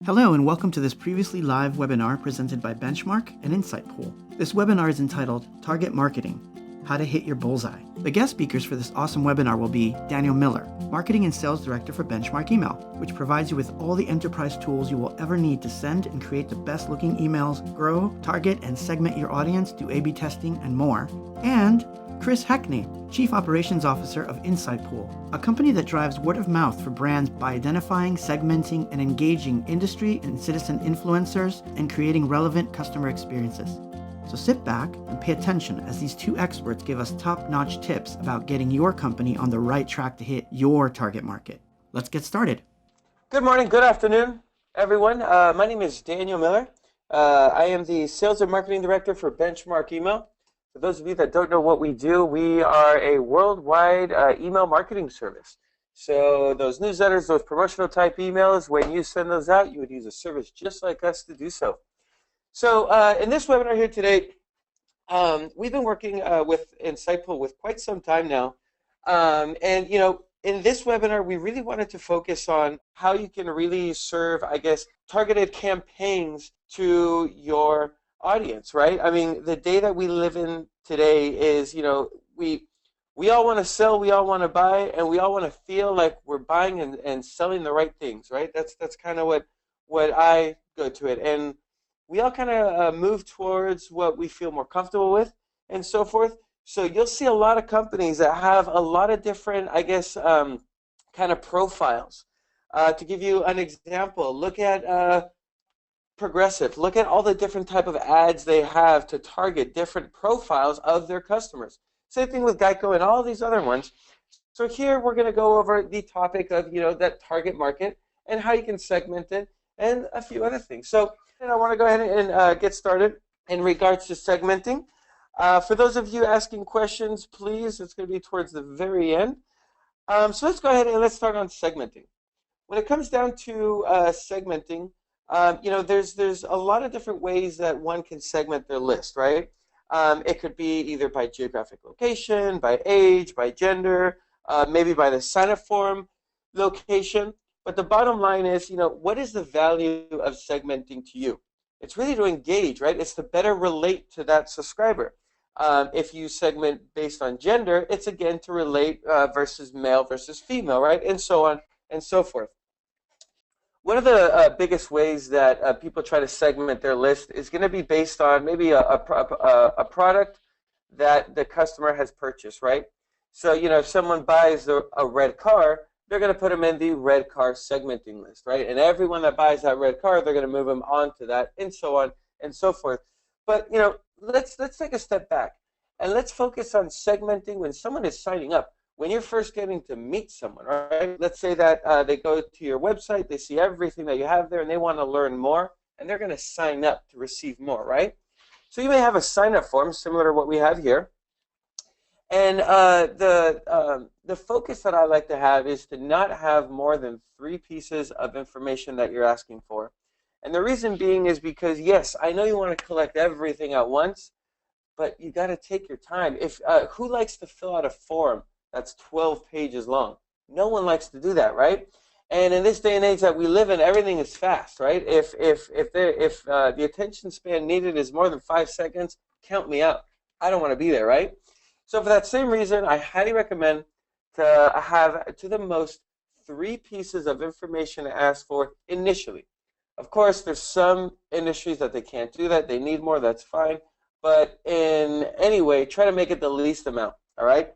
Hello and welcome to this previously live webinar presented by Benchmark and InsightPool. This webinar is entitled Target Marketing, How to Hit Your Bullseye. The guest speakers for this awesome webinar will be Daniel Miller, Marketing and Sales Director for Benchmark Email, which provides you with all the enterprise tools you will ever need to send and create the best looking emails, grow, target, and segment your audience, do A/B testing, and more. And Chris Hackney, Chief Operations Officer of InsightPool, a company that drives word of mouth for brands by identifying, segmenting, and engaging industry and citizen influencers and creating relevant customer experiences. So sit back and pay attention as these two experts give us top-notch tips about getting your company on the right track to hit your target market. Let's get started. Good morning, good afternoon, everyone. My name is Daniel Miller. I am the Sales and Marketing Director for Benchmark Email. For those of you that don't know what we do, we are a worldwide email marketing service. So those newsletters, those promotional type emails, when you send those out, you would use a service just like us to do so. So in this webinar here today, we've been working with InsightPool with quite some time now. And, you know, in this webinar, we really wanted to focus on how you can really serve, I guess, targeted campaigns to your audience, right? I mean, the day that we live in today is, you know, we all want to sell, we all want to buy, and we all want to feel like we're buying and selling the right things, right? That's kind of what I go to it. And we all kind of move towards what we feel more comfortable with and so forth. So you'll see a lot of companies that have a lot of different, I guess, kind of profiles. To give you an example, look at Progressive. Look at all the different type of ads they have to target different profiles of their customers. Same thing with Geico and all these other ones. So here we're going to go over the topic of, you know, that target market and how you can segment it and a few other things. So I want to go ahead and get started in regards to segmenting. For those of you asking questions, please, it's going to be towards the very end. So let's go ahead and let's start on segmenting. When it comes down to segmenting, you know, there's a lot of different ways that one can segment their list, right? It could be either by geographic location, by age, by gender, maybe by the sign-up form location. But the bottom line is, you know, what is the value of segmenting to you? It's really to engage, right? It's to better relate to that subscriber. If you segment based on gender, it's again to relate versus male versus female, right? And so on and so forth. One of the biggest ways that people try to segment their list is going to be based on maybe a product that the customer has purchased, right? So, you know, if someone buys a red car, they're going to put them in the red car segmenting list, right? And everyone that buys that red car, they're going to move them onto that, and so on and so forth. But, you know, let's take a step back and let's focus on segmenting when someone is signing up. When you're first getting to meet someone, right? Let's say that they go to your website, they see everything that you have there, and they want to learn more, and they're going to sign up to receive more, right? So you may have a sign-up form similar to what we have here. And the focus that I like to have is to not have more than 3 pieces of information that you're asking for. And the reason being is because, yes, I know you want to collect everything at once, but you got to take your time. If who likes to fill out a form that's 12 pages long? No one likes to do that, right? And in this day and age that we live in, everything is fast, right? If the attention span needed is more than 5 seconds, count me out. I don't want to be there, right? So for that same reason, I highly recommend to have to the most 3 pieces of information to ask for initially. Of course, there's some industries that they can't do that. They need more, that's fine. But in any way, try to make it the least amount, all right?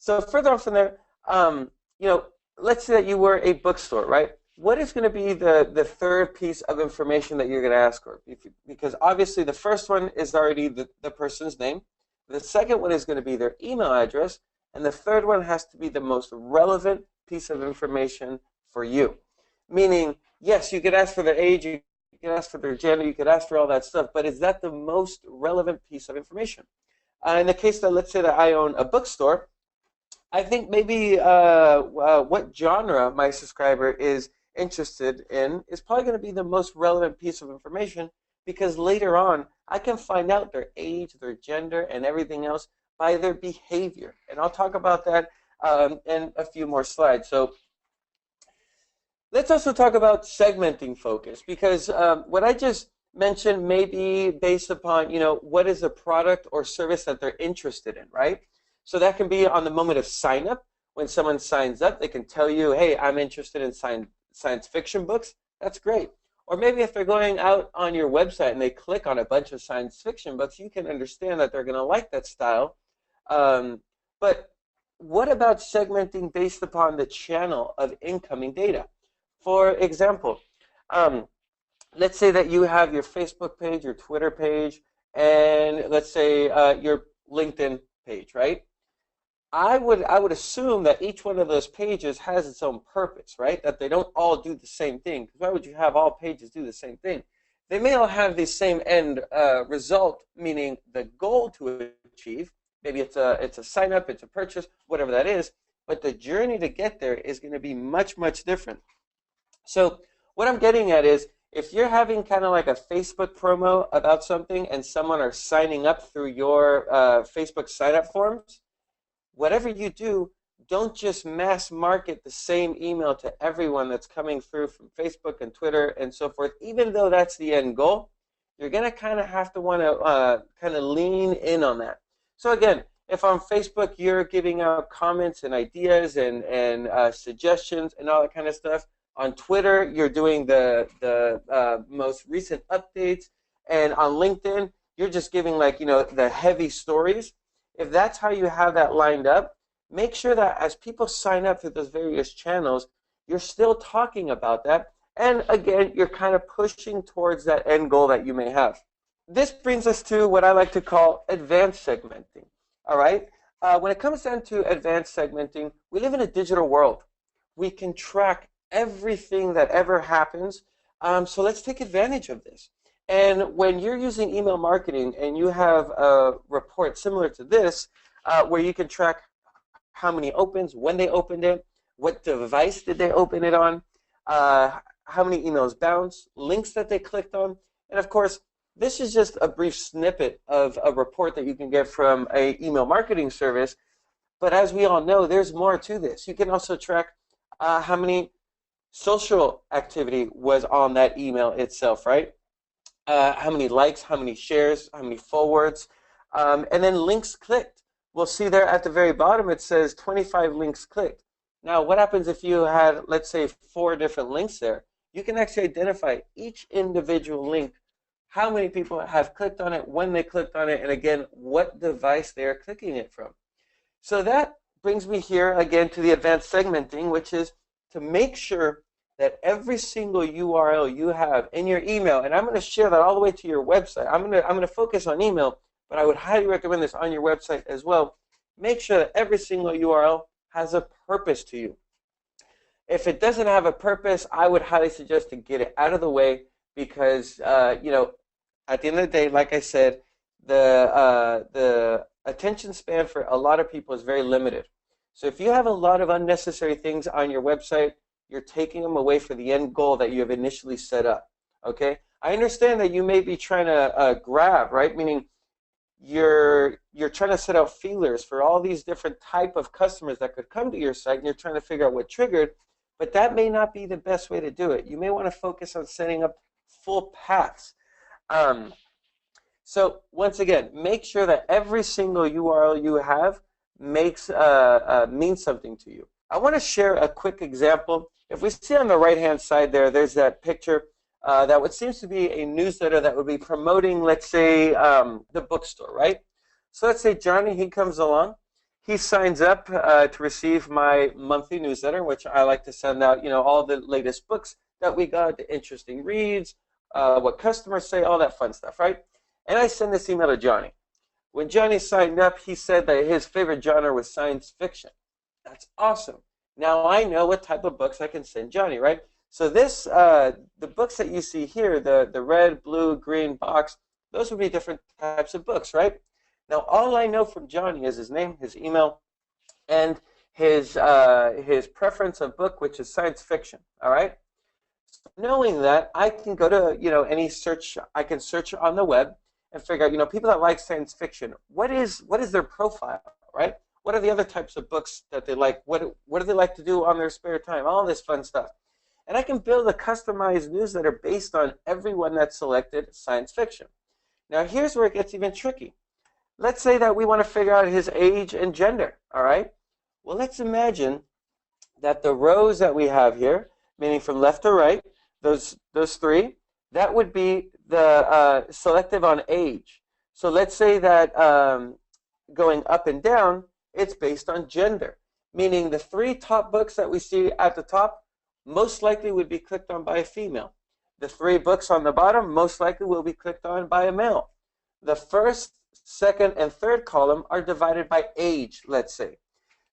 So further on from there, you know, let's say that you were a bookstore, right? What is going to be the 3rd piece of information that you're going to ask for? Because obviously the first one is already the person's name. The second one is going to be their email address. And the 3rd one has to be the most relevant piece of information for you. Meaning, yes, you could ask for their age, you could ask for their gender, you could ask for all that stuff, but is that the most relevant piece of information? In the case that, let's say that I own a bookstore, I think maybe what genre my subscriber is interested in is probably going to be the most relevant piece of information, because later on I can find out their age, their gender, and everything else by their behavior. And I'll talk about that in a few more slides. So Let's also talk about segmenting focus because what I just mentioned may be based upon, what is a product or service that they're interested in, right? So that can be on the moment of sign up. When someone signs up, they can tell you, hey, I'm interested in science fiction books. That's great. Or maybe if they're going out on your website and they click on a bunch of science fiction books, you can understand that they're going to like that style. But what about segmenting based upon the channel of incoming data? For example, um, let's say that you have your Facebook page, your Twitter page, and let's say your LinkedIn page, right? I would assume that each one of those pages has its own purpose, right? That they don't all do the same thing. Because why would you have all pages do the same thing? They may all have the same end result, meaning the goal to achieve. Maybe it's a sign up, it's a purchase, whatever that is. But the journey to get there is going to be much, much different. So what I'm getting at is if you're having kind of like a Facebook promo about something and someone are signing up through your Facebook sign up forms, whatever you do, don't just mass market the same email to everyone that's coming through from Facebook and Twitter and so forth. Even though that's the end goal, you're going to kind of have to want to kind of lean in on that. So again, if on Facebook you're giving out comments and ideas and suggestions and all that kind of stuff, on Twitter you're doing the most recent updates, and on LinkedIn you're just giving like the heavy stories. If that's how you have that lined up, make sure that as people sign up through those various channels, you're still talking about that. And again, you're kind of pushing towards that end goal that you may have. This brings us to what I like to call advanced segmenting. All right. When it comes down to advanced segmenting, we live in a digital world. We can track everything that ever happens. So let's take advantage of this. And when you're using email marketing and you have a report similar to this, where you can track how many opens, when they opened it, what device did they open it on, how many emails bounced, links that they clicked on, and of course, this is just a brief snippet of a report that you can get from an email marketing service. But as we all know, there's more to this. You can also track how many social activity was on that email itself, right? How many likes, how many shares, how many forwards, and then links clicked. We'll see there at the very bottom it says 25 links clicked. Now, what happens if you had, let's say, 4 different links there? You can actually identify each individual link, how many people have clicked on it, when they clicked on it, and again, what device they are clicking it from. So that brings me here again to the advanced segmenting, which is to make sure that every single URL you have in your email, and I'm going to share that all the way to your website. I'm going to focus on email, but I would highly recommend this on your website as well. Make sure that every single URL has a purpose to you. If it doesn't have a purpose, I would highly suggest to get it out of the way because, at the end of the day, like I said, the attention span for a lot of people is very limited. So if you have a lot of unnecessary things on your website, you're taking them away from the end goal that you have initially set up. Okay? I understand that you may be trying to grab, right? Meaning you're trying to set out feelers for all these different type of customers that could come to your site, and you're trying to figure out what triggered, but that may not be the best way to do it. You may want to focus on setting up full paths. So once again, make sure that every single URL you have means something to you. I want to share a quick example. If we see on the right-hand side there, there's that picture that what seems to be a newsletter that would be promoting, let's say, the bookstore, right? So let's say Johnny, he comes along. He signs up to receive my monthly newsletter, which I like to send out, all the latest books that we got, the interesting reads, what customers say, all that fun stuff, right? And I send this email to Johnny. When Johnny signed up, he said that his favorite genre was science fiction. That's awesome. Now I know what type of books I can send Johnny, right? So this, the books that you see here, the red, blue, green box, those would be different types of books, right? Now all I know from Johnny is his name, his email, and his preference of book, which is science fiction. All right. So knowing that, I can go to any search. I can search on the web and figure out people that like science fiction. What is their profile, right? What are the other types of books that they like? What do they like to do on their spare time? All this fun stuff. And I can build a customized newsletter based on everyone that selected science fiction. Now here's where it gets even tricky. Let's say that we want to figure out his age and gender, all right? Well, let's imagine that the rows that we have here, meaning from left to right, those three, that would be the selective on age. So let's say that going up and down, it's based on gender, meaning the three top books that we see at the top most likely would be clicked on by a female. The three books on the bottom most likely will be clicked on by a male. The first, second, and third column are divided by age, let's say.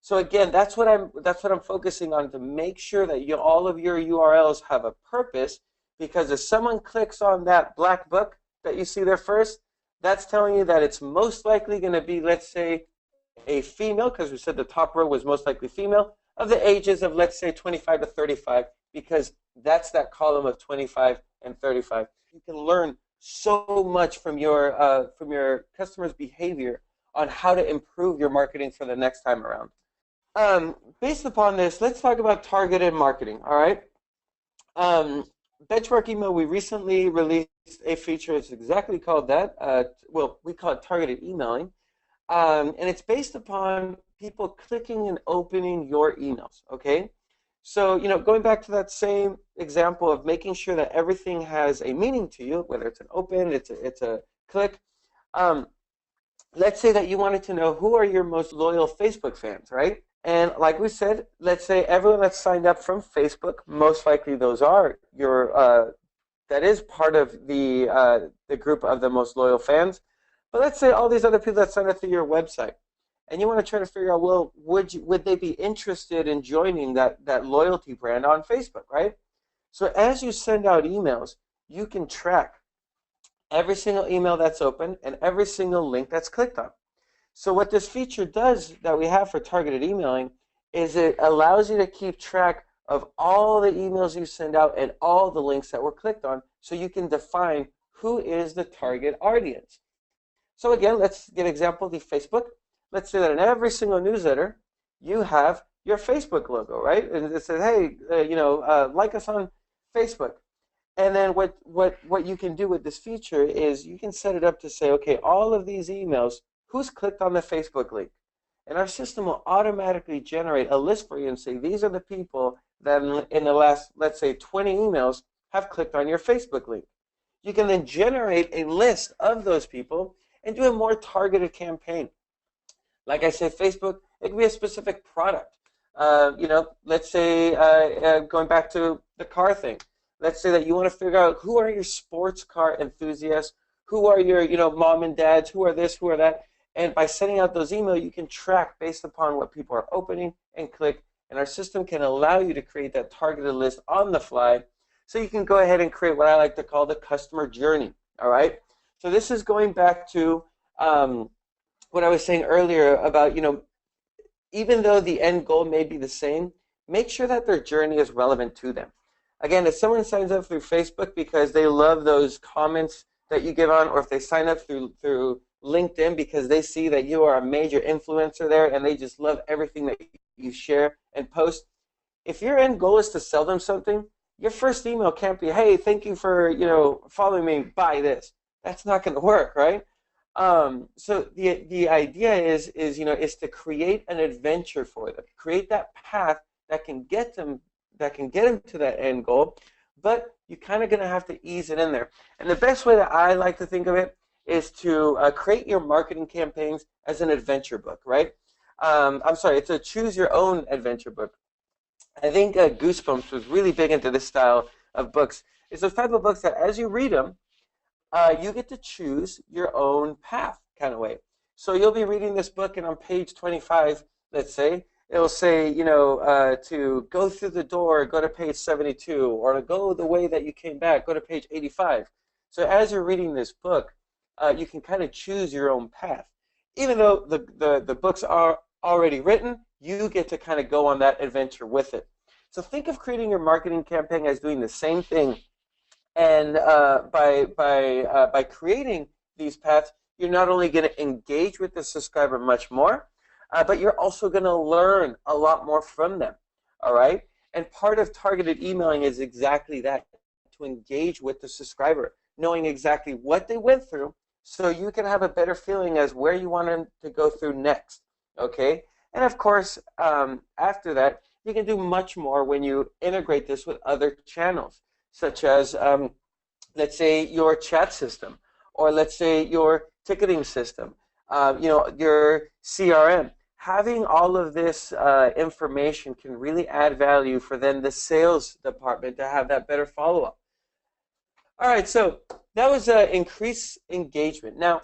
So again, that's what I'm focusing on, to make sure that all of your URLs have a purpose, because if someone clicks on that black book that you see there first, that's telling you that it's most likely going to be, let's say, a female, because we said the top row was most likely female, of the ages of, let's say, 25 to 35, because that's that column of 25 and 35. You can learn so much from your customers' behavior on how to improve your marketing for the next time around. Based upon this, let's talk about targeted marketing, all right? Benchmark Email, we recently released a feature. It's exactly called that. Well, we call it targeted emailing. And it's based upon people clicking and opening your emails, okay? So, going back to that same example of making sure that everything has a meaning to you, whether it's an open, it's a click. Let's say that you wanted to know who are your most loyal Facebook fans, right? And like we said, let's say everyone that's signed up from Facebook, most likely those are your, that is part of the group of the most loyal fans. But let's say all these other people that signed up through your website, and you want to try to figure out, well, would they be interested in joining that loyalty brand on Facebook, right? So as you send out emails, you can track every single email that's open and every single link that's clicked on. So what this feature does that we have for targeted emailing is it allows you to keep track of all the emails you send out and all the links that were clicked on, so you can define who is the target audience. So again, let's get an example of the Facebook. Let's say that in every single newsletter, you have your Facebook logo, right? And it says, hey, like us on Facebook. And then what you can do with this feature is you can set it up to say, okay, all of these emails, who's clicked on the Facebook link? And our system will automatically generate a list for you and say, these are the people that in the last, let's say, 20 emails have clicked on your Facebook link. You can then generate a list of those people and do a more targeted campaign. Like I said, Facebook, it can be a specific product. Let's say, going back to the car thing, let's say that you want to figure out who are your sports car enthusiasts, who are your, mom and dads, who are this, who are that. And by sending out those emails, you can track based upon what people are opening and click. And our system can allow you to create that targeted list on the fly. So you can go ahead and create what I like to call the customer journey. All right. So this is going back to what I was saying earlier about, even though the end goal may be the same, make sure that their journey is relevant to them. Again, if someone signs up through Facebook because they love those comments that you give on, or if they sign up through LinkedIn because they see that you are a major influencer there and they just love everything that you share and post, if your end goal is to sell them something, your first email can't be, hey, thank you for following me, buy this. That's not going to work, right? So the idea is to create an adventure for them, create that path that can get them to that end goal, but you're kind of going to have to ease it in there. And the best way that I like to think of it is to create your marketing campaigns as an adventure book, right? It's a choose your own adventure book. I think Goosebumps was really big into this style of books. It's those type of books that as you read them, you get to choose your own path, kind of way. So you'll be reading this book, and on page 25, let's say, it'll say, to go through the door, go to page 72, or to go the way that you came back, go to page 85. So as you're reading this book, you can kind of choose your own path. Even though the books are already written, you get to kind of go on that adventure with it. So think of creating your marketing campaign as doing the same thing. And by creating these paths, you're not only going to engage with the subscriber much more, but you're also going to learn a lot more from them. All right. And part of targeted emailing is exactly that, to engage with the subscriber, knowing exactly what they went through so you can have a better feeling as where you want them to go through next, okay? And of course, after that, you can do much more when you integrate this with other channels, such as, let's say, your chat system, or let's say your ticketing system, your CRM. Having all of this information can really add value for then the sales department to have that better follow-up. All right, so that was increased engagement. Now,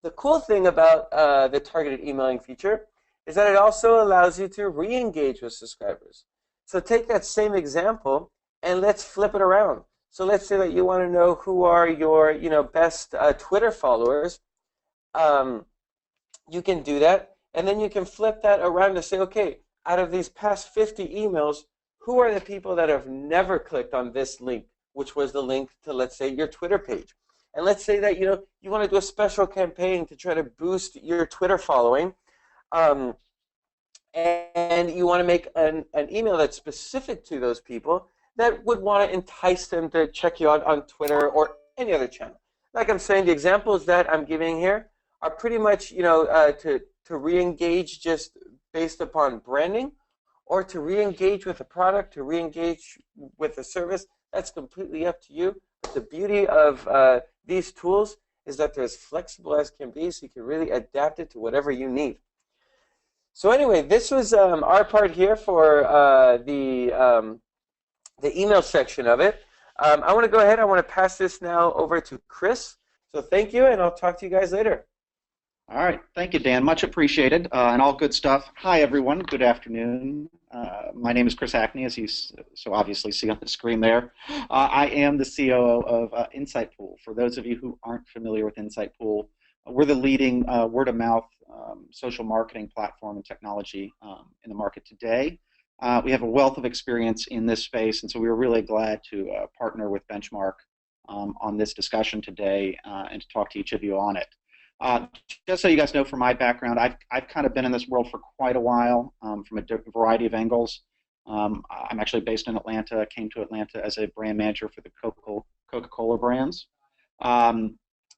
the cool thing about the targeted emailing feature is that it also allows you to re-engage with subscribers. So take that same example and let's flip it around. So let's say that you want to know who are your best Twitter followers. You can do that, and then you can flip that around to say, okay, out of these past 50 emails, who are the people that have never clicked on this link, which was the link to, let's say, your Twitter page. And let's say that you want to do a special campaign to try to boost your Twitter following, and you want to make an email that's specific to those people that would want to entice them to check you out on Twitter or any other channel. Like I'm saying, the examples that I'm giving here are pretty much to re-engage just based upon branding, or to re-engage with a product, to re-engage with a service. That's completely up to you. But the beauty of these tools is that they're as flexible as can be, so you can really adapt it to whatever you need. So anyway, this was our part here for the email section of it. I want to go ahead. I want to pass this now over to Chris. So thank you, and I'll talk to you guys later. All right. Thank you, Dan. Much appreciated, and all good stuff. Hi, everyone. Good afternoon. My name is Chris Hackney, as you so obviously see on the screen there. I am the COO of InsightPool. For those of you who aren't familiar with InsightPool, we're the leading word-of-mouth social marketing platform and technology in the market today. We have a wealth of experience in this space, and so we were really glad to partner with Benchmark on this discussion today and to talk to each of you on it. Just so you guys know, from my background, I've kind of been in this world for quite a while from a variety of angles. I'm actually based in Atlanta. I came to Atlanta as a brand manager for the Coca-Cola brands.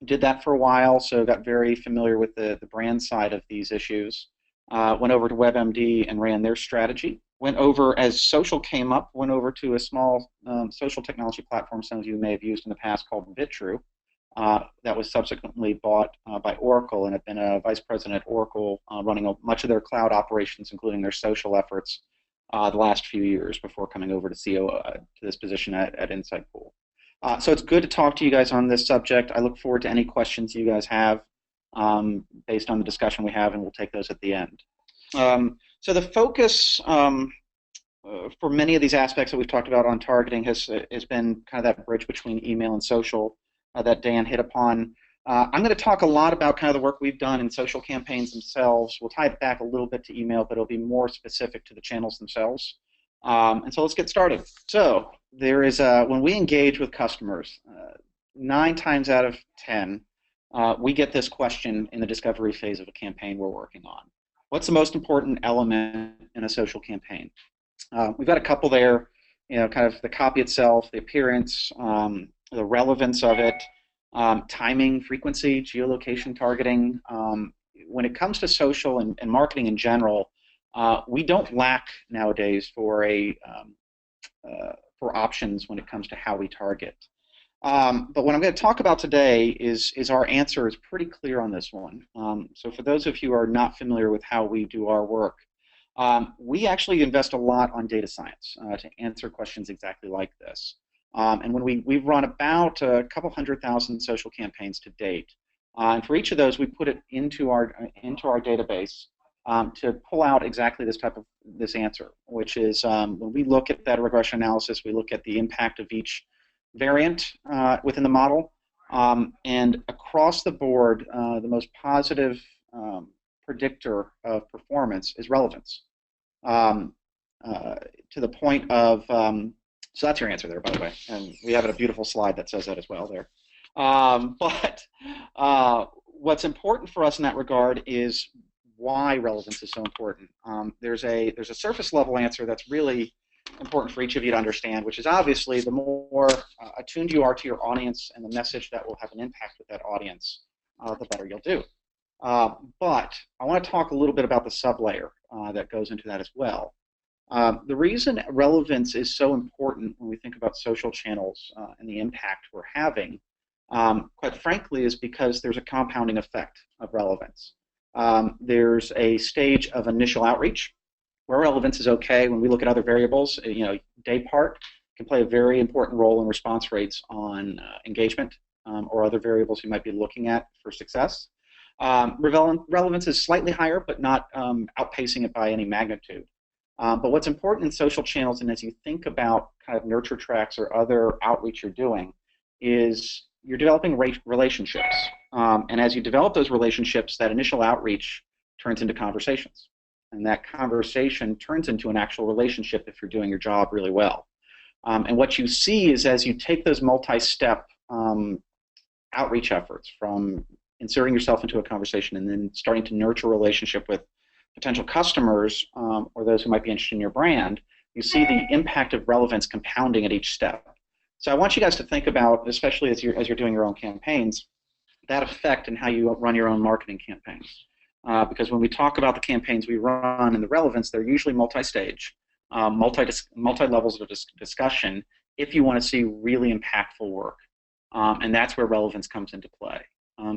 Did that for a while, so got very familiar with the brand side of these issues. Went over to WebMD and ran their strategy. Went over, as social came up, went over to a small social technology platform some of you may have used in the past called Vitru. That was subsequently bought by Oracle, and have been a vice president at Oracle running much of their cloud operations, including their social efforts, the last few years before coming over to COO to this position at InsightPool. So it's good to talk to you guys on this subject. I look forward to any questions you guys have based on the discussion we have, and we'll take those at the end. So the focus for many of these aspects that we've talked about on targeting has been kind of that bridge between email and social that Dan hit upon. I'm going to talk a lot about kind of the work we've done in social campaigns themselves. We'll tie it back a little bit to email, but it'll be more specific to the channels themselves. And so let's get started. So there is when we engage with customers, 9 times out of 10, we get this question in the discovery phase of a campaign we're working on. What's the most important element in a social campaign? We've got a couple there, kind of the copy itself, the appearance, the relevance of it, timing, frequency, geolocation targeting. When it comes to social and marketing in general, we don't lack nowadays for options when it comes to how we target. But what I'm going to talk about today is our answer is pretty clear on this one. So for those of you who are not familiar with how we do our work, we actually invest a lot on data science to answer questions exactly like this. And when we've run about a couple 100,000 social campaigns to date, and for each of those we put it into our database to pull out exactly this answer, which is when we look at that regression analysis, we look at the impact of each variant within the model, and across the board, the most positive predictor of performance is relevance. To the point of, so that's your answer there, by the way, and we have a beautiful slide that says that as well there. But what's important for us in that regard is why relevance is so important. There's a surface level answer that's really important for each of you to understand, which is obviously the more attuned you are to your audience and the message that will have an impact with that audience, the better you'll do. But I want to talk a little bit about the sublayer that goes into that as well. The reason relevance is so important when we think about social channels and the impact we're having, quite frankly, is because there's a compounding effect of relevance. There's a stage of initial outreach where relevance is okay. When we look at other variables, day part can play a very important role in response rates on engagement or other variables you might be looking at for success. Relevance is slightly higher, but not outpacing it by any magnitude. But what's important in social channels, and as you think about kind of nurture tracks or other outreach you're doing, is you're developing relationships. And as you develop those relationships, that initial outreach turns into conversations. And that conversation turns into an actual relationship if you're doing your job really well. And what you see is as you take those multi-step outreach efforts from inserting yourself into a conversation and then starting to nurture a relationship with potential customers or those who might be interested in your brand, you see the impact of relevance compounding at each step. So I want you guys to think about, especially as you're doing your own campaigns, that effect and how you run your own marketing campaigns. Because when we talk about the campaigns we run and the relevance, they're usually multi-stage, multi-levels of discussion if you want to see really impactful work. And that's where relevance comes into play.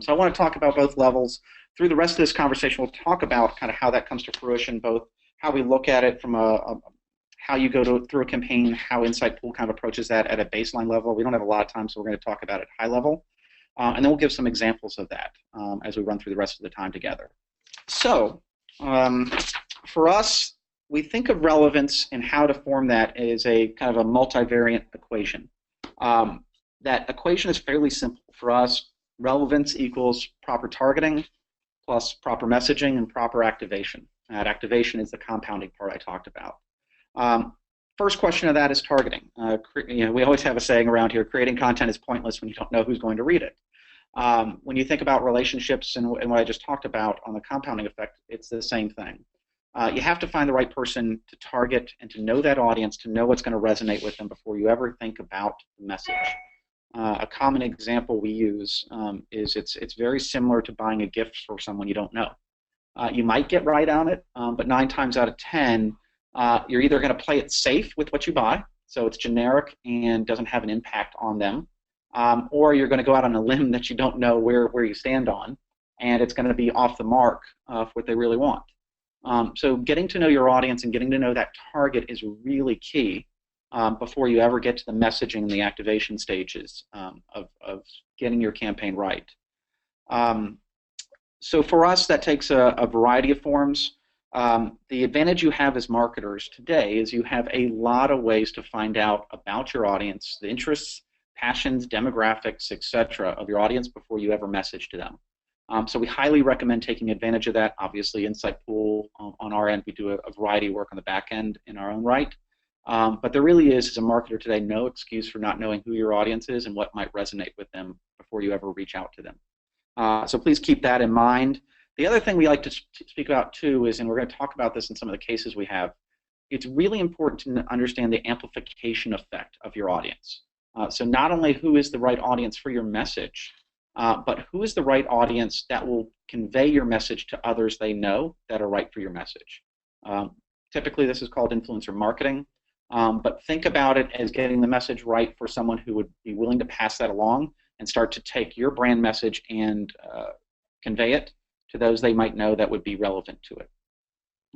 So I want to talk about both levels. Through the rest of this conversation, we'll talk about kind of how that comes to fruition, both how we look at it from how you go through a campaign, how InsightPool kind of approaches that at a baseline level. We don't have a lot of time, so we're going to talk about it high level. And then we'll give some examples of that as we run through the rest of the time together. So for us, we think of relevance and how to form that as a kind of a multivariate equation. That equation is fairly simple. For us, relevance equals proper targeting plus proper messaging and proper activation. That activation is the compounding part I talked about. First question of that is targeting. We always have a saying around here, creating content is pointless when you don't know who's going to read it. When you think about relationships and what I just talked about on the compounding effect, it's the same thing. You have to find the right person to target and to know that audience, to know what's going to resonate with them before you ever think about the message. A common example we use is it's very similar to buying a gift for someone you don't know. You might get right on it, but 9 times out of 10, you're either going to play it safe with what you buy, so it's generic and doesn't have an impact on them, or you're going to go out on a limb that you don't know where you stand on, and it's going to be off the mark for what they really want. So getting to know your audience and getting to know that target is really key before you ever get to the messaging and the activation stages of getting your campaign right. So for us, that takes a variety of forms. The advantage you have as marketers today is you have a lot of ways to find out about your audience, the interests, passions, demographics, etc. of your audience before you ever message to them. So we highly recommend taking advantage of that. Obviously, InsightPool, on our end, we do a variety of work on the back end in our own right. But there really is, as a marketer today, no excuse for not knowing who your audience is and what might resonate with them before you ever reach out to them. So please keep that in mind. The other thing we like to speak about too is, and we're going to talk about this in some of the cases we have, it's really important to understand the amplification effect of your audience. So not only who is the right audience for your message, but who is the right audience that will convey your message to others they know that are right for your message. Typically this is called influencer marketing, but think about it as getting the message right for someone who would be willing to pass that along and start to take your brand message and convey it to those they might know that would be relevant to it.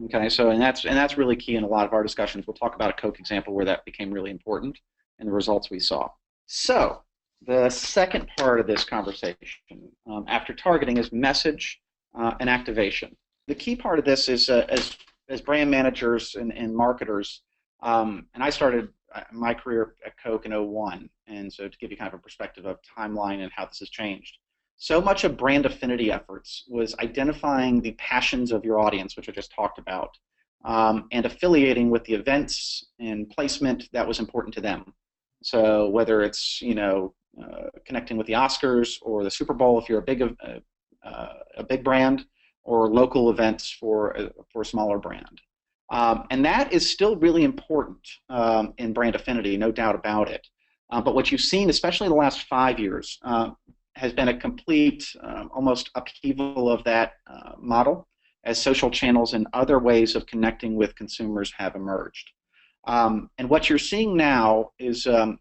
Okay, so and that's really key in a lot of our discussions. We'll talk about a Coke example where that became really important and the results we saw. So the second part of this conversation after targeting is message and activation. The key part of this is as brand managers and marketers, and I started my career at Coke in '01, and so to give you kind of a perspective of timeline and how this has changed. So much of brand affinity efforts was identifying the passions of your audience, which I just talked about, and affiliating with the events and placement that was important to them. So whether it's connecting with the Oscars or the Super Bowl if you're a big brand, or local events for a smaller brand. And that is still really important in brand affinity, no doubt about it. But what you've seen, especially in the last 5 years, has been a complete, almost upheaval of that model as social channels and other ways of connecting with consumers have emerged. And what you're seeing now is an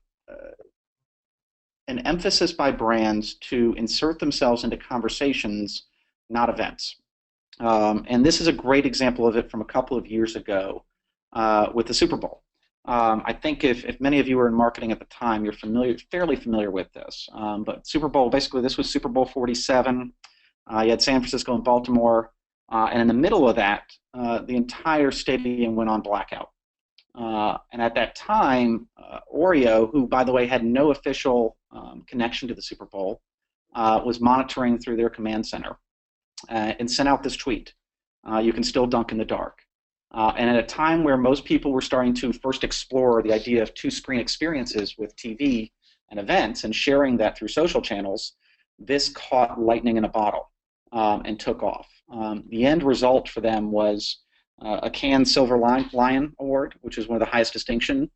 emphasis by brands to insert themselves into conversations, not events. And this is a great example of it from a couple of years ago with the Super Bowl. I think if many of you were in marketing at the time, you're fairly familiar with this. But Super Bowl, basically, this was Super Bowl 47. You had San Francisco and Baltimore, and in the middle of that, the entire stadium went on blackout. And at that time, Oreo, who, by the way, had no official connection to the Super Bowl, was monitoring through their command center and sent out this tweet. You can still dunk in the dark. And at a time where most people were starting to first explore the idea of two-screen experiences with TV and events and sharing that through social channels, this caught lightning in a bottle and took off. The end result for them was a Cannes Silver Lion Award, which is one of the highest distinctions,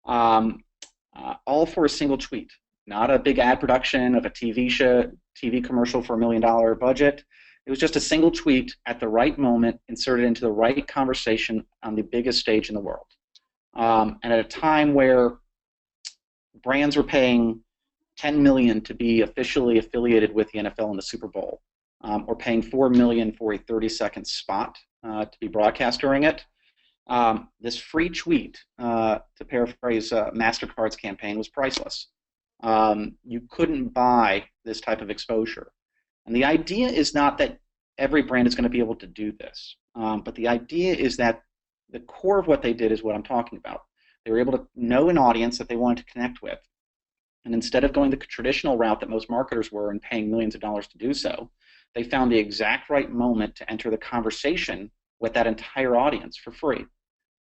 all for a single tweet. Not a big ad production of a TV commercial for $1 million budget. It was just a single tweet at the right moment, inserted into the right conversation on the biggest stage in the world. And at a time where brands were paying $10 million to be officially affiliated with the NFL and the Super Bowl, or paying $4 million for a 30-second spot to be broadcast during it, this free tweet, to paraphrase MasterCard's campaign, was priceless. You couldn't buy this type of exposure. And the idea is not that every brand is going to be able to do this, but the idea is that the core of what they did is what I'm talking about. They were able to know an audience that they wanted to connect with, and instead of going the traditional route that most marketers were and paying millions of dollars to do so, they found the exact right moment to enter the conversation with that entire audience for free.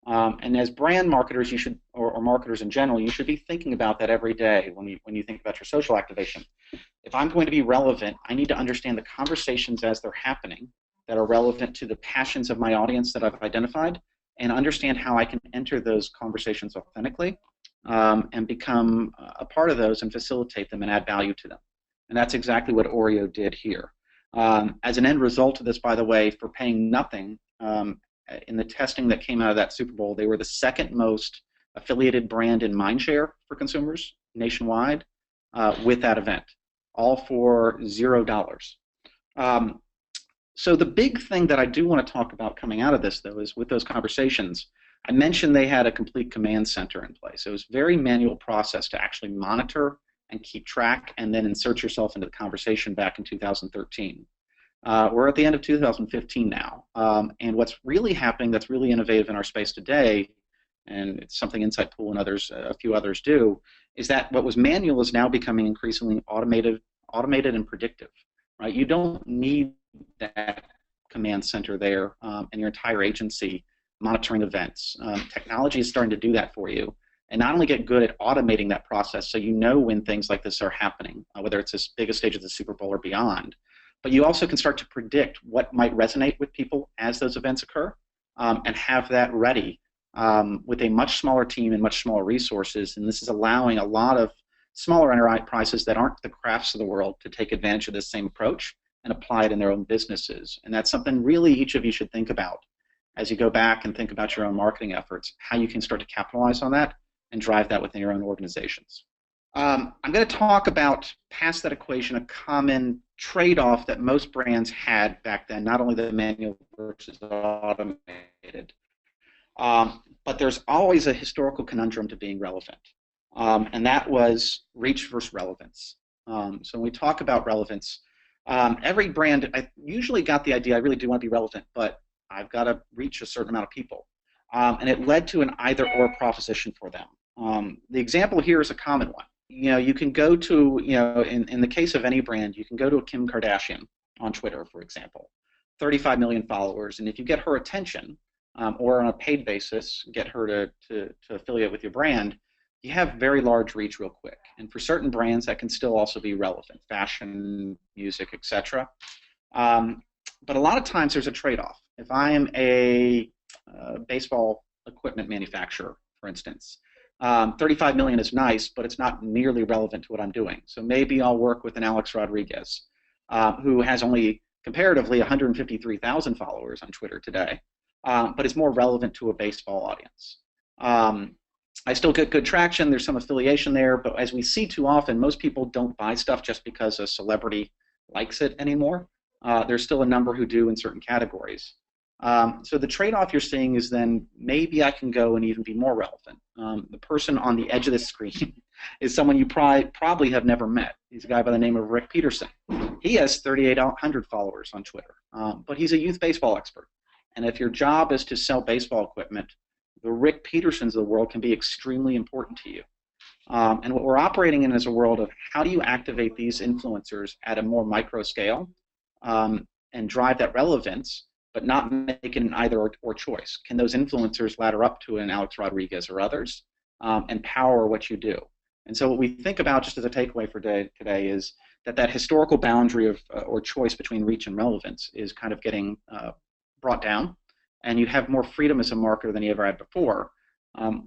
And as brand marketers, you should, or marketers in general, you should be thinking about that every day when you think about your social activation. If I'm going to be relevant, I need to understand the conversations as they're happening that are relevant to the passions of my audience that I've identified, and understand how I can enter those conversations authentically and become a part of those and facilitate them and add value to them. And that's exactly what Oreo did here. As an end result of this, by the way, for paying nothing, in the testing that came out of that Super Bowl, they were the second most affiliated brand in mindshare for consumers nationwide with that event, all for $0. So the big thing that I do want to talk about coming out of this, though, is with those conversations, I mentioned they had a complete command center in place. It was a very manual process to actually monitor and keep track and then insert yourself into the conversation back in 2013. We're at the end of 2015 now, and what's really happening that's really innovative in our space today, and it's something InsightPool and others, a few others do, is that what was manual is now becoming increasingly automated and predictive. Right? You don't need that command center there and your entire agency monitoring events. Technology is starting to do that for you, and not only get good at automating that process so you know when things like this are happening, whether it's as big a stage as the Super Bowl or beyond, but you also can start to predict what might resonate with people as those events occur and have that ready with a much smaller team and much smaller resources. And this is allowing a lot of smaller enterprises that aren't the Crafts of the world to take advantage of this same approach and apply it in their own businesses. And that's something really each of you should think about as you go back and think about your own marketing efforts, how you can start to capitalize on that and drive that within your own organizations. I'm going to talk about, past that equation, a common trade-off that most brands had back then, not only the manual versus automated, but there's always a historical conundrum to being relevant, and that was reach versus relevance. So when we talk about relevance, every brand, I usually got the idea, I really do want to be relevant, but I've got to reach a certain amount of people. And it led to an either-or proposition for them. The example here is a common one. You know, you can go to, in the case of any brand, you can go to a Kim Kardashian on Twitter, for example, 35 million followers, and if you get her attention, or on a paid basis, get her to affiliate with your brand, you have very large reach real quick. And for certain brands, that can still also be relevant, fashion, music, etc. But a lot of times there's a trade-off. If I am a baseball equipment manufacturer, for instance. 35 million is nice, but it's not nearly relevant to what I'm doing. So maybe I'll work with an Alex Rodriguez, who has only comparatively 153,000 followers on Twitter today, but is more relevant to a baseball audience. I still get good traction. There's some affiliation there, but as we see too often, most people don't buy stuff just because a celebrity likes it anymore. There's still a number who do in certain categories. So the trade-off you're seeing is then maybe I can go and even be more relevant. The person on the edge of the screen is someone you probably have never met. He's a guy by the name of Rick Peterson. He has 3,800 followers on Twitter, but he's a youth baseball expert. And if your job is to sell baseball equipment, the Rick Petersons of the world can be extremely important to you. And what we're operating in is a world of how do you activate these influencers at a more micro scale and drive that relevance, but not make it an either or choice. Can those influencers ladder up to an Alex Rodriguez or others and power what you do? And so what we think about just as a takeaway for today is that historical boundary of or choice between reach and relevance is kind of getting brought down, and you have more freedom as a marketer than you ever had before.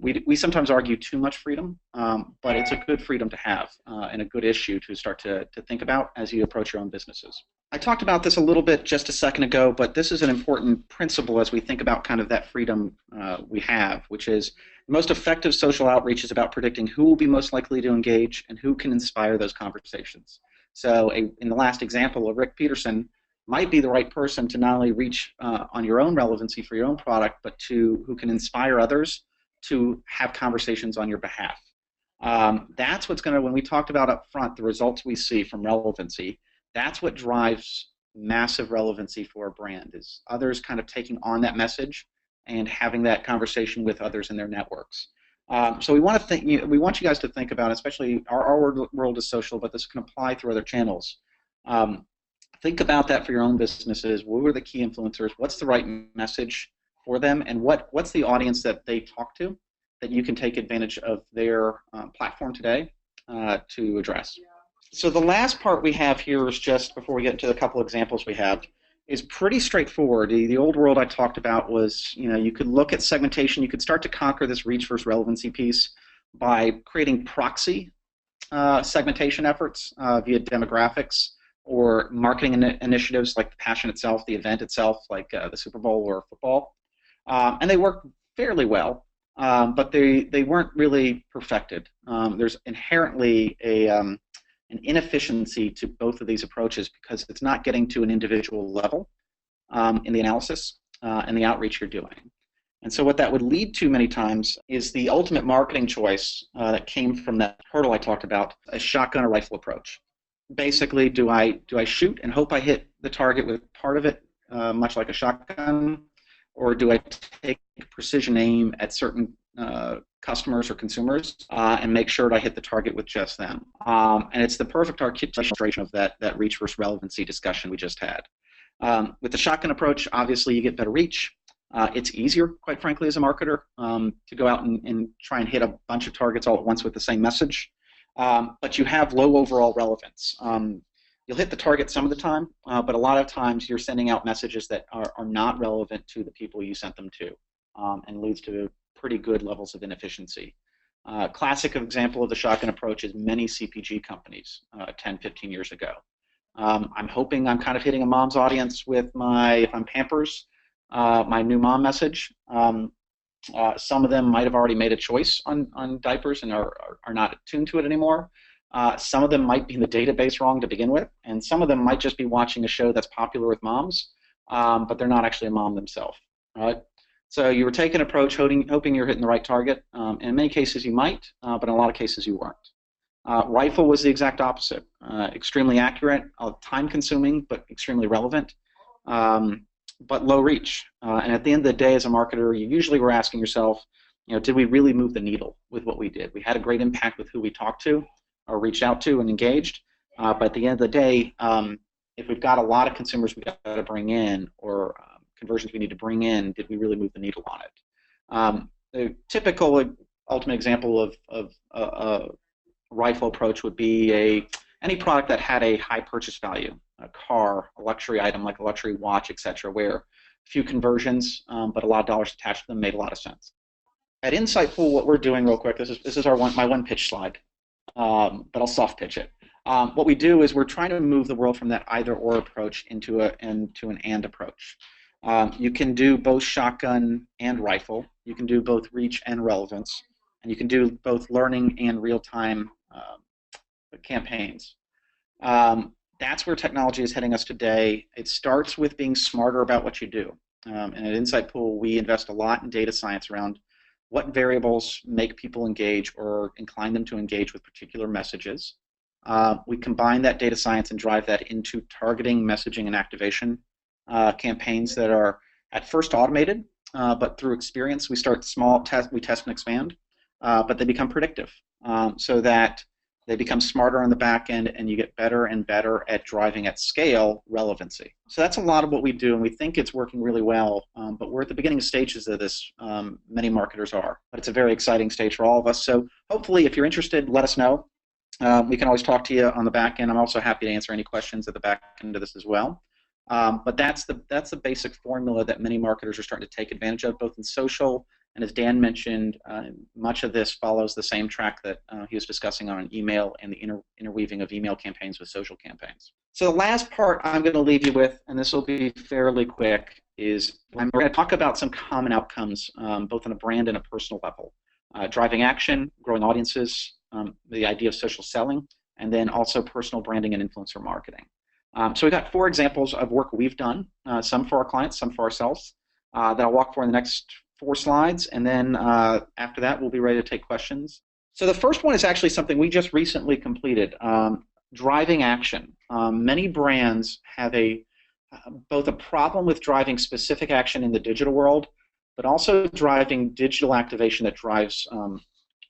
We sometimes argue too much freedom, but it's a good freedom to have and a good issue to start to think about as you approach your own businesses. I talked about this a little bit just a second ago, but this is an important principle as we think about kind of that freedom we have, which is the most effective social outreach is about predicting who will be most likely to engage and who can inspire those conversations. So in the last example, Rick Peterson might be the right person to not only reach on your own relevancy for your own product, but who can inspire others to have conversations on your behalf. That's what's going to, when we talked about up front, the results we see from relevancy, that's what drives massive relevancy for a brand, is others kind of taking on that message and having that conversation with others in their networks. So we want you guys to think about, especially our world is social, but this can apply through other channels. Think about that for your own businesses. What are the key influencers? What's the right message for them? And what's the audience that they talk to that you can take advantage of their platform today to address? So the last part we have here is just, before we get into a couple examples we have, is pretty straightforward. The old world I talked about was, you could look at segmentation. You could start to conquer this reach versus relevancy piece by creating proxy segmentation efforts via demographics or marketing initiatives like the passion itself, the event itself, like the Super Bowl or football. And they work fairly well, but they weren't really perfected. There's inherently an inefficiency to both of these approaches because it's not getting to an individual level in the analysis and the outreach you're doing. And so what that would lead to many times is the ultimate marketing choice that came from that hurdle I talked about, a shotgun or rifle approach. Basically, do I shoot and hope I hit the target with part of it, much like a shotgun, or do I take precision aim at certain customers or consumers and make sure that I hit the target with just them? And it's the perfect articulation of that reach versus relevancy discussion we just had. With the shotgun approach, obviously you get better reach. It's easier, quite frankly, as a marketer to go out and try and hit a bunch of targets all at once with the same message. But you have low overall relevance. You'll hit the target some of the time, but a lot of times you're sending out messages that are not relevant to the people you sent them to, and leads to pretty good levels of inefficiency. Classic example of the shotgun approach is many CPG companies 10, 15 years ago. I'm hoping I'm kind of hitting a mom's audience with if I'm Pampers, my new mom message. Some of them might have already made a choice on diapers and are not attuned to it anymore. Some of them might be in the database wrong to begin with, and some of them might just be watching a show that's popular with moms, but they're not actually a mom themselves. Right? So you were taking an approach hoping you're hitting the right target. In many cases you might, but in a lot of cases you weren't. Rifle was the exact opposite. Extremely accurate, time-consuming, but extremely relevant, but low reach. And at the end of the day, as a marketer, you usually were asking yourself, did we really move the needle with what we did? We had a great impact with who we talked to or reached out to and engaged, but at the end of the day, if we've got a lot of consumers we've got to bring in or conversions we need to bring in, did we really move the needle on it? The typical ultimate example of a rifle approach would be any product that had a high purchase value, a car, a luxury item like a luxury watch, etc., where few conversions, but a lot of dollars attached to them, made a lot of sense. At InsightPool, what we're doing real quick, this is my one pitch slide, but I'll soft pitch it. What we do is we're trying to move the world from that either-or approach into an and approach. You can do both shotgun and rifle. You can do both reach and relevance. And you can do both learning and real-time campaigns. That's where technology is heading us today. It starts with being smarter about what you do. And at InsightPool, we invest a lot in data science around what variables make people engage or incline them to engage with particular messages. We combine that data science and drive that into targeting, messaging, and activation campaigns that are at first automated, but through experience we start small, we test and expand, but they become predictive so that they become smarter on the back end, and you get better and better at driving at scale relevancy. So that's a lot of what we do, and we think it's working really well, but we're at the beginning stages of this. Many marketers are, but it's a very exciting stage for all of us. So hopefully, if you're interested, let us know. We can always talk to you on the back end. I'm also happy to answer any questions at the back end of this as well. But that's the basic formula that many marketers are starting to take advantage of, both in social, and as Dan mentioned, much of this follows the same track that he was discussing on email and the interweaving of email campaigns with social campaigns. So the last part I'm going to leave you with, and this will be fairly quick, is we're going to talk about some common outcomes, both on a brand and a personal level. Driving action, growing audiences, the idea of social selling, and then also personal branding and influencer marketing. So we've got 4 examples of work we've done, some for our clients, some for ourselves, that I'll walk through in the next 4 slides, and then after that we'll be ready to take questions. So the first one is actually something we just recently completed, driving action. Many brands have both a problem with driving specific action in the digital world, but also driving digital activation that drives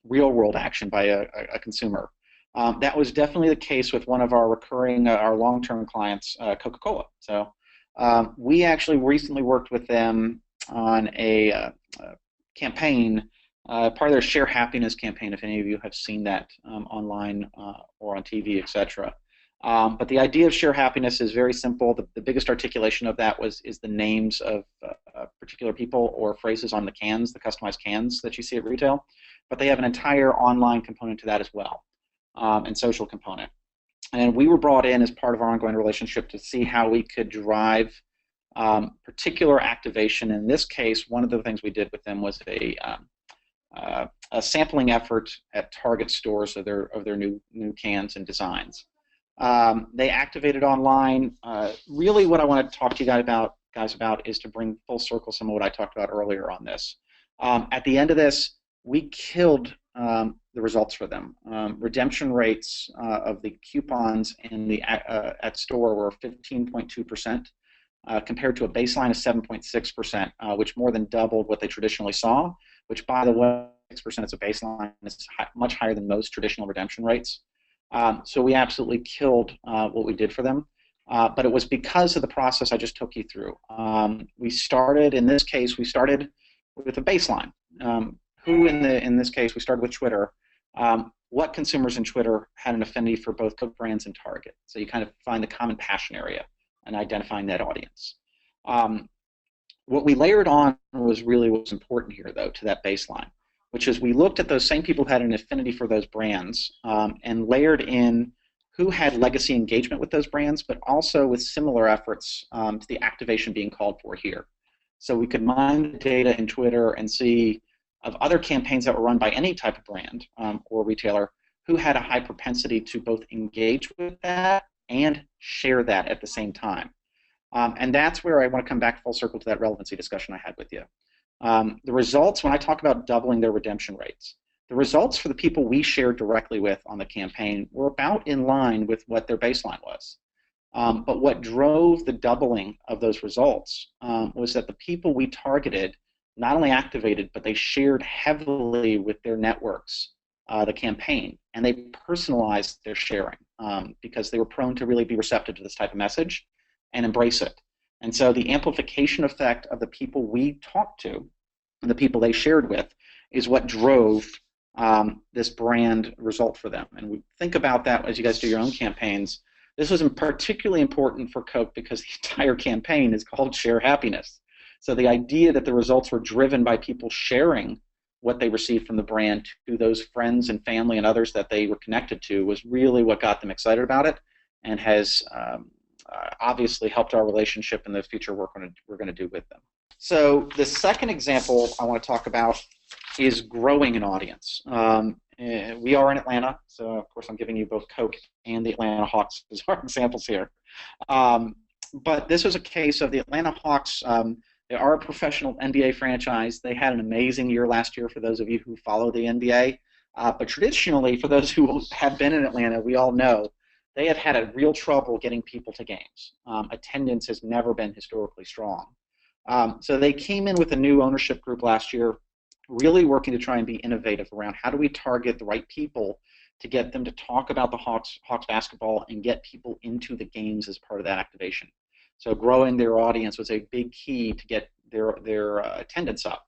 real-world action by a consumer. That was definitely the case with one of our recurring, our long-term clients, Coca-Cola. So we actually recently worked with them on a campaign, part of their Share Happiness campaign, if any of you have seen that online or on TV, etc. But the idea of Share Happiness is very simple. The biggest articulation of that is the names of particular people or phrases on the cans, the customized cans that you see at retail. But they have an entire online component to that as well, and social component. And we were brought in as part of our ongoing relationship to see how we could drive particular activation. In this case, one of the things we did with them was a sampling effort at Target stores of their new cans and designs. They activated online. Really, what I want to talk to you guys about is to bring full circle some of what I talked about earlier on this. At the end of this, we killed the results for them. Redemption rates of the coupons in the at store were 15.2%. Compared to a baseline of 7.6%, which more than doubled what they traditionally saw, which, by the way, 6% as a baseline is much higher than most traditional redemption rates. So we absolutely killed what we did for them, but it was because of the process I just took you through. We started with a baseline. In this case, we started with Twitter. What consumers in Twitter had an affinity for both Coke brands and Target? So you kind of find the common passion area and identifying that audience. What we layered on was really what's important here, though, to that baseline, which is we looked at those same people who had an affinity for those brands and layered in who had legacy engagement with those brands, but also with similar efforts to the activation being called for here. So we could mine the data in Twitter and see of other campaigns that were run by any type of brand or retailer who had a high propensity to both engage with that and share that at the same time. And that's where I want to come back full circle to that relevancy discussion I had with you. The results, when I talk about doubling their redemption rates, the results for the people we shared directly with on the campaign were about in line with what their baseline was. But what drove the doubling of those results was that the people we targeted not only activated, but they shared heavily with their networks the campaign, and they personalized their sharing because they were prone to really be receptive to this type of message and embrace it. And so the amplification effect of the people we talked to and the people they shared with is what drove this brand result for them. And we think about that as you guys do your own campaigns. This was particularly important for Coke because the entire campaign is called Share Happiness. So the idea that the results were driven by people sharing what they received from the brand to those friends and family and others that they were connected to was really what got them excited about it, and has obviously helped our relationship in the future work we're going to do with them. So the second example I want to talk about is growing an audience. We are in Atlanta, so of course I'm giving you both Coke and the Atlanta Hawks as our examples here. But this was a case of the Atlanta Hawks. They are a professional NBA franchise. They had an amazing year last year for those of you who follow the NBA. But traditionally, for those who have been in Atlanta, we all know they have had a real trouble getting people to games. Attendance has never been historically strong. So they came in with a new ownership group last year, really working to try and be innovative around how do we target the right people to get them to talk about the Hawks basketball and get people into the games as part of that activation. So growing their audience was a big key to get their attendance up.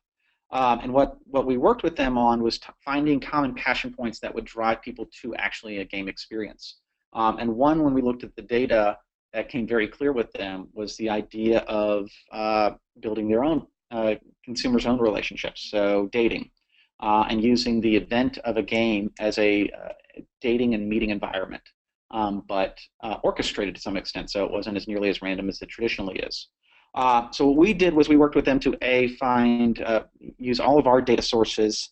And what we worked with them on was finding common passion points that would drive people to actually a game experience. And one, when we looked at the data that came very clear with them, was the idea of building their own consumers' own relationships, so dating, and using the event of a game as a dating and meeting environment, but orchestrated to some extent, so it wasn't as nearly as random as it traditionally is. So what we did was we worked with them to use all of our data sources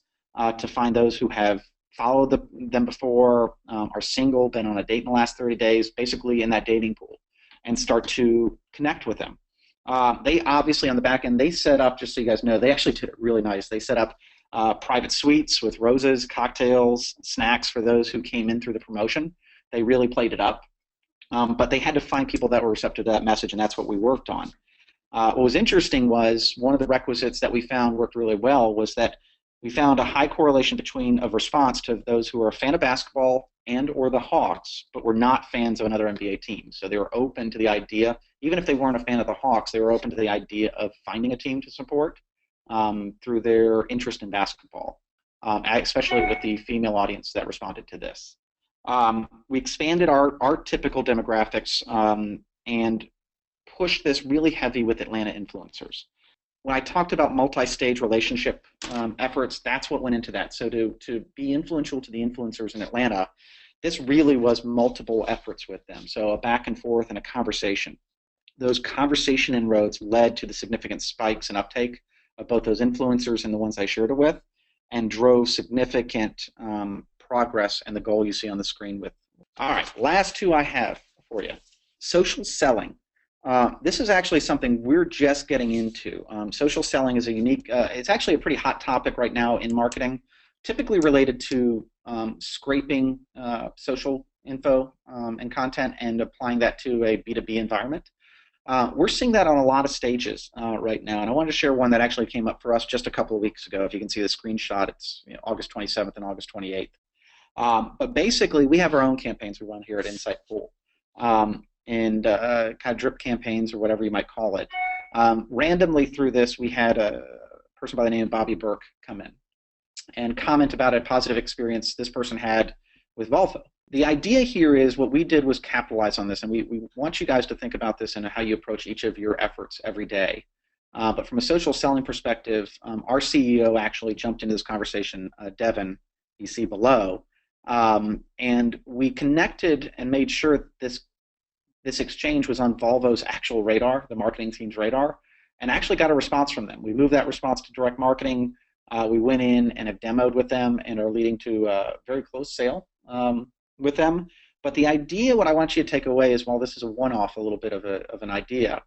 to find those who have followed them before, are single, been on a date in the last 30 days, basically in that dating pool, and start to connect with them. They obviously, on the back end, they set up, just so you guys know, they actually did it really nice. They set up private suites with roses, cocktails, snacks for those who came in through the promotion. They really played it up. But they had to find people that were receptive to that message, and that's what we worked on. What was interesting was one of the requisites that we found worked really well was that we found a high correlation between a response to those who are a fan of basketball and or the Hawks, but were not fans of another NBA team. So they were open to the idea, even if they weren't a fan of the Hawks, they were open to the idea of finding a team to support through their interest in basketball, especially with the female audience that responded to this. We expanded our typical demographics and pushed this really heavy with Atlanta influencers. When I talked about multi-stage relationship efforts, that's what went into that. So to be influential to the influencers in Atlanta, this really was multiple efforts with them. So a back and forth and a conversation. Those conversation inroads led to the significant spikes in uptake of both those influencers and the ones I shared it with, and drove significant progress and the goal you see on the screen with. All right, last two I have for you. Social selling. This is actually something we're just getting into. Social selling is a unique, it's actually a pretty hot topic right now in marketing, typically related to scraping social info and content and applying that to a B2B environment. We're seeing that on a lot of stages right now, and I wanted to share one that actually came up for us just a couple of weeks ago. If you can see the screenshot, it's August 27th and August 28th. But basically, we have our own campaigns we run here at InsightPool. And kind of drip campaigns or whatever you might call it. Randomly through this, we had a person by the name of Bobby Burke come in and comment about a positive experience this person had with Volvo. The idea here is what we did was capitalize on this, and we want you guys to think about this and how you approach each of your efforts every day. But from a social selling perspective, our CEO actually jumped into this conversation, Devin, you see below, and we connected and made sure this exchange was on Volvo's actual radar, the marketing team's radar, and actually got a response from them. We moved that response to direct marketing. We went in and have demoed with them and are leading to a very close sale with them. But the idea, what I want you to take away is, while this is a one-off, a little bit of an idea,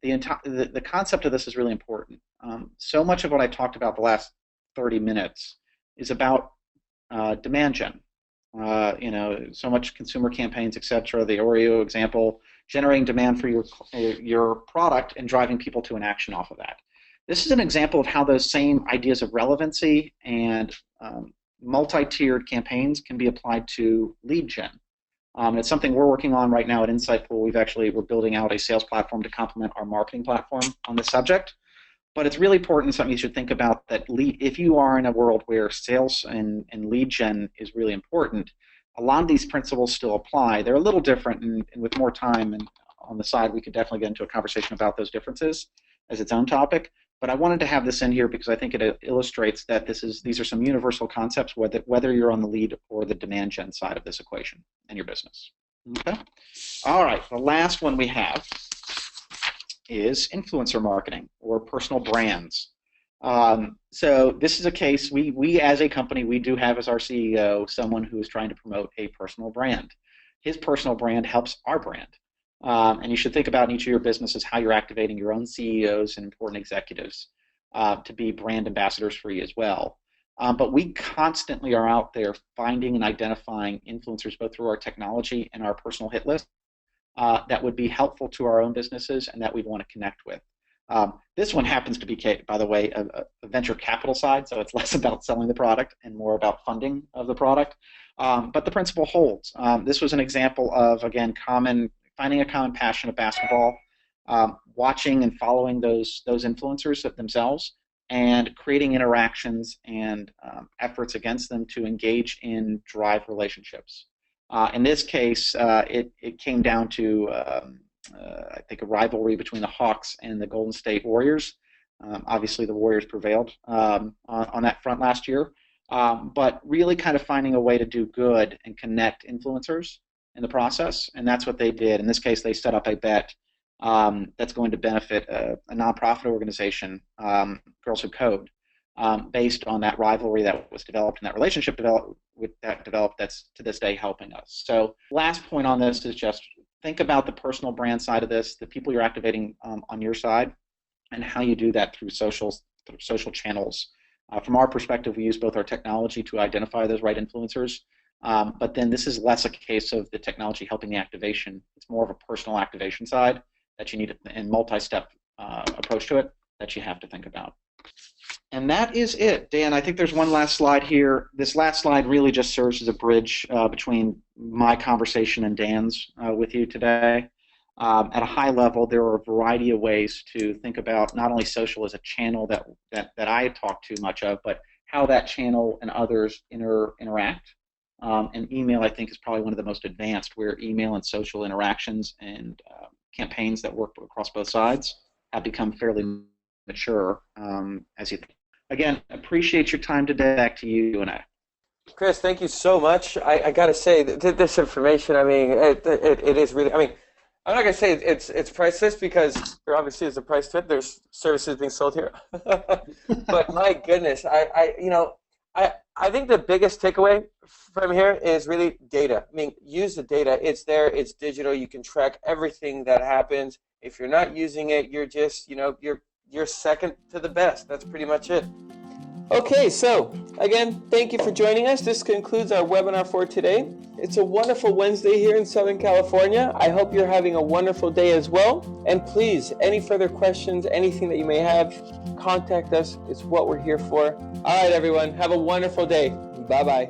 the concept of this is really important. So much of what I talked about the last 30 minutes is about demand gen. So much consumer campaigns, etc. The Oreo example, generating demand for your product and driving people to an action off of that. This is an example of how those same ideas of relevancy and multi-tiered campaigns can be applied to lead gen. It's something we're working on right now at InsightPool. We're building out a sales platform to complement our marketing platform on this subject. But it's really important, something you should think about, that if you are in a world where sales and lead gen is really important, a lot of these principles still apply. They're a little different, and with more time and on the side, we could definitely get into a conversation about those differences. as its own topic. But I wanted to have this in here because I think it illustrates that these are some universal concepts, whether you're on the lead or the demand gen side of this equation in your business. Okay. All right. The last one we have is influencer marketing or personal brands. So this is a case we as a company, we do have as our CEO someone who is trying to promote a personal brand. His personal brand helps our brand. And you should think about in each of your businesses how you're activating your own CEOs and important executives to be brand ambassadors for you as well. But we constantly are out there finding and identifying influencers both through our technology and our personal hit list that would be helpful to our own businesses and that we'd want to connect with. This one happens to be, by the way, a venture capital side, so it's less about selling the product and more about funding of the product. But the principle holds. This was an example of, again, finding a common passion of basketball, watching and following those influencers themselves, and creating interactions and efforts against them to engage in drive relationships. In this case, it came down to, I think, a rivalry between the Hawks and the Golden State Warriors. Obviously, the Warriors prevailed on that front last year, but really kind of finding a way to do good and connect influencers in the process, and that's what they did. In this case, they set up a bet that's going to benefit a nonprofit organization, Girls Who Code, based on that rivalry that was developed and that relationship developed that's to this day helping us. So last point on this is just think about the personal brand side of this, the people you're activating on your side, and how you do that through social channels. From our perspective, we use both our technology to identify those right influencers, but then this is less a case of the technology helping the activation. It's more of a personal activation side that you need and multi-step approach to it that you have to think about. And that is it. Dan, I think there's one last slide here. This last slide really just serves as a bridge between my conversation and Dan's with you today. At a high level, there are a variety of ways to think about not only social as a channel that I talk too much of, but how that channel and others interact. And email, I think, is probably one of the most advanced, where email and social interactions and campaigns that work across both sides have become fairly mature. Again, appreciate your time today. Back to you and I. Chris, thank you so much. I got to say, this information, I mean, it is really, I mean, I'm not going to say it's priceless because there obviously is a price to it. There's services being sold here. But my goodness, I think the biggest takeaway from here is really data. I mean, use the data. It's there. It's digital. You can track everything that happens. If you're not using it, you're just, you're second to the best. That's pretty much it. Okay, so again, thank you for joining us. This concludes our webinar for today. It's a wonderful Wednesday here in Southern California. I hope you're having a wonderful day as well. And please, any further questions, anything that you may have, contact us. It's what we're here for. All right, everyone, have a wonderful day. Bye-bye.